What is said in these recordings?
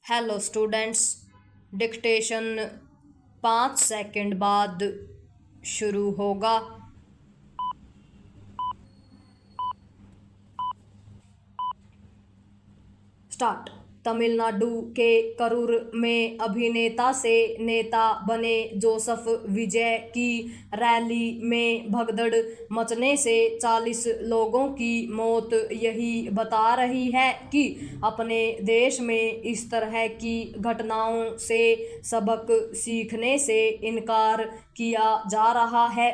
Hello students, dictation 5 second बाद शुरू होगा। स्टार्ट। तमिलनाडु के करूर में अभिनेता से नेता बने जोसेफ विजय की रैली में भगदड़ मचने से 40 लोगों की मौत यही बता रही है कि अपने देश में इस तरह की घटनाओं से सबक सीखने से इनकार किया जा रहा है।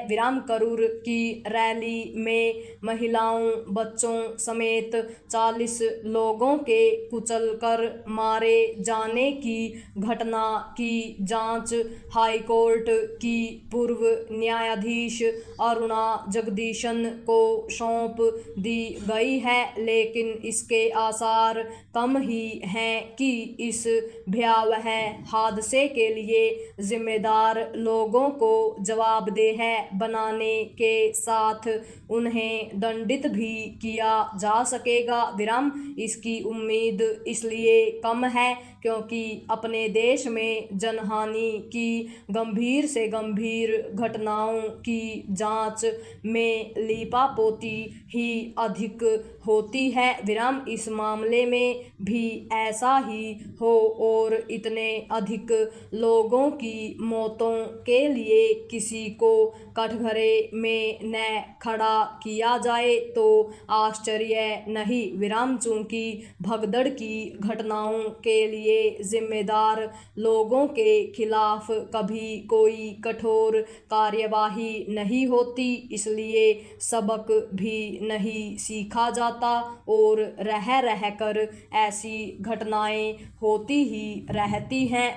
करूर की रैली में महिलाओं, बच्चों समेत 40 लोगों के कुचलकर मारे जाने की घटना की जांच हाईकोर्ट की पूर्व न्यायाधीश अरुणा जगदीशन को सौंप दी गई है, लेकिन इसके आसार कम ही हैं कि इस भयावह हादसे के लिए जिम्मेदार लोगों को जवाबदेह बनाने के साथ उन्हें दंडित भी किया जा सकेगा। इसकी उम्मीद इसलिए कम है क्योंकि अपने देश में जनहानि की गंभीर से गंभीर घटनाओं की जांच में लीपापोती ही अधिक होती है। इस मामले में भी ऐसा ही हो और इतने अधिक लोगों की मौतों के लिए किसी को कटघरे में न खड़ा किया जाए तो आश्चर्य नहीं। चूंकि भगदड़ की घटनाओं के लिए जिम्मेदार लोगों के खिलाफ कभी कोई कठोर कार्यवाही नहीं होती, इसलिए सबक भी नहीं सीखा जाता और रह रहकर ऐसी घटनाएं होती ही रहती हैं।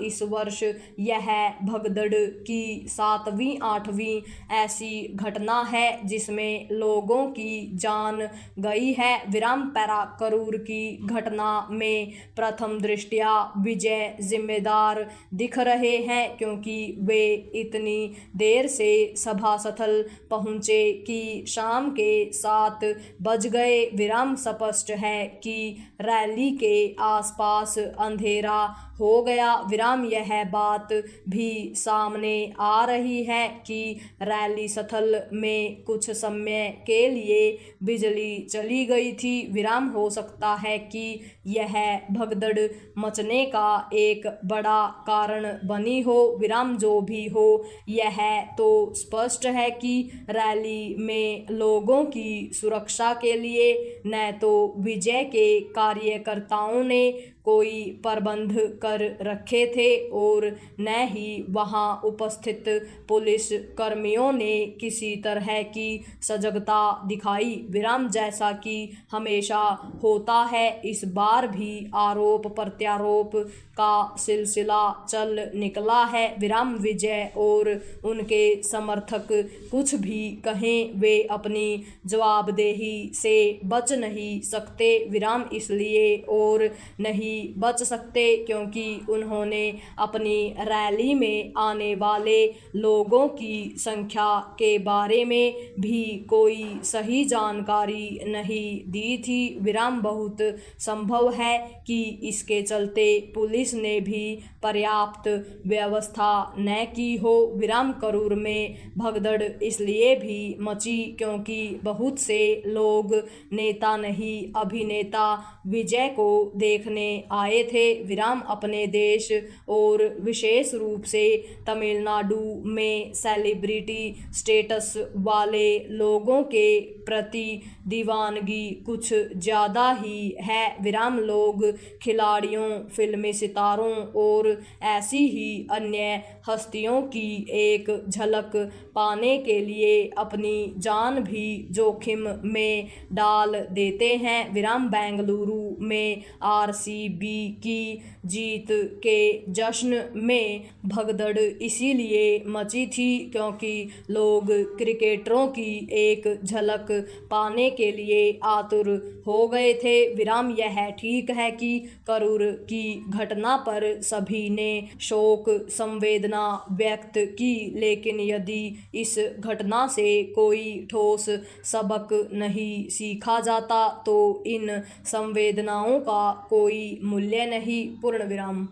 इस वर्ष यह भगदड़ की 7वीं 8वीं ऐसी घटना है जिसमें लोगों की जान गई है। पैरा करूर की घटना में प्रथम दृष्टया विजय जिम्मेदार दिख रहे हैं क्योंकि वे इतनी देर से सभा स्थल पहुंचे कि शाम के 7 बज गए। स्पष्ट है कि रैली के आसपास अंधेरा हो गया। यह बात भी सामने आ रही है कि रैली स्थल में कुछ समय के लिए बिजली चली गई थी। हो सकता है कि यह भगदड़ मचने का एक बड़ा कारण बनी हो। जो भी हो, यह तो स्पष्ट है कि रैली में लोगों की सुरक्षा के लिए न तो विजय के कार्यकर्ताओं ने कोई प्रबंध कर रखे थे और न ही वहां उपस्थित पुलिस कर्मियों ने किसी तरह की सजगता दिखाई। जैसा कि हमेशा होता है, इस बार भी आरोप प्रत्यारोप का सिलसिला चल निकला है। विजय और उनके समर्थक कुछ भी कहें, वे अपनी जवाबदेही से बच नहीं सकते। इसलिए और नहीं बच सकते क्योंकि उन्होंने अपनी रैली में आने वाले लोगों की संख्या के बारे में भी कोई सही जानकारी नहीं दी थी। बहुत संभव है कि इसके चलते पुलिस ने भी पर्याप्त व्यवस्था न की हो। करूर में भगदड़ इसलिए भी मची क्योंकि बहुत से लोग नेता नहीं, अभिनेता विजय को देखने आए थे। अपने देश और विशेष रूप से तमिलनाडु में सेलिब्रिटी स्टेटस वाले लोगों के प्रति दीवानगी कुछ ज़्यादा ही है। लोग खिलाड़ियों, फिल्मी सितारों और ऐसी ही अन्य हस्तियों की एक झलक पाने के लिए अपनी जान भी जोखिम में डाल देते हैं। बेंगलुरु में आरसीबी की जीत के जश्न में भगदड़ इसीलिए मची थी क्योंकि लोग क्रिकेटरों की एक झलक पाने के लिए आतुर हो गए थे। यह ठीक है कि करूर की घटना पर सभी ने शोक संवेदना व्यक्त की, लेकिन यदि इस घटना से कोई ठोस सबक नहीं सीखा जाता तो इन संवेदनाओं का कोई मूल्य नहीं। पूर्ण विराम।